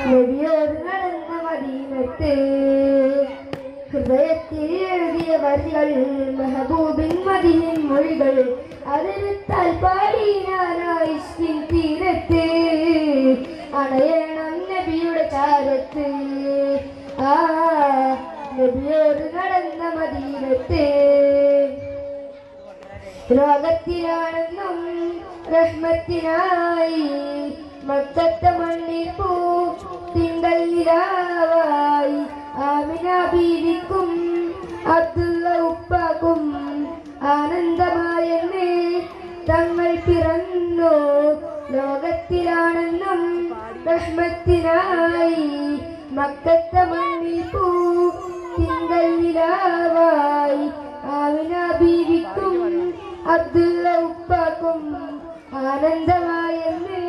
നബിയോട് നടന്ന മദീനത്ത് ഹൃദയത്തിൽ എഴുതിയ വരികൾ മെഹബൂബിൻ മദീൻ മൊഴികൾ അതിരുത്താൽ പാടി ഞാനായിഷ്കിൻ തീരത്ത് അണയണം നബിയുടെ ചാരത്ത് ആ നബിയോട് നടന്ന മദീനത്ത് ലോകത്തിലാണെന്നും റഹ്മത്തിനായി മക്കത്തെ മണ്ണിൽ പൂ തിങ്കൾ നിലാവായി ആമിന ബീവിക്കും അബ്ദുള്ള ഉപ്പാക്കും ആനന്ദമായെന്ന് തങ്ങൾ പിറന്നു ലോകത്തിലാണെന്നും റഹ്മത്തിനായി മക്കത്തെ മണ്ണിൽ പൂ തിങ്കൾ നിലാവായി ആമിന ബീവിക്കും അബ്ദുള്ള ഉപ്പാക്കും ആനന്ദമായെന്ന്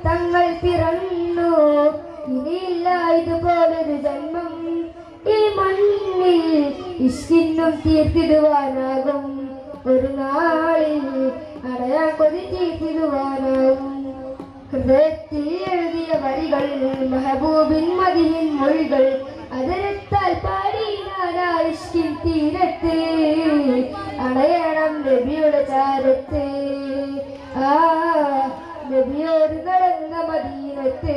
തങ്ങൾ പിറന്നു ഇനിയില്ല ഇതുപോലൊരു ജന്മം ഈ മണ്ണിൽ ഇഷ്കിന്നും തീർത്തിടുവാനാകും ഒരു നാളിൽ അടയാൻ കൊതി തീർത്തിടുവാനാകും ഹൃദയത്തിൽ എഴുതിയ വരികൾ മെഹബൂബിൻ മദീൻ മൊഴികൾ അതിരത്താൽ പാടി ഞാനായിഷ്കിൻ തീരത്ത് അണയണം നബിയുടെ ചാരത്ത് ആ നബിയോട് നടന്ന മദീനത്ത്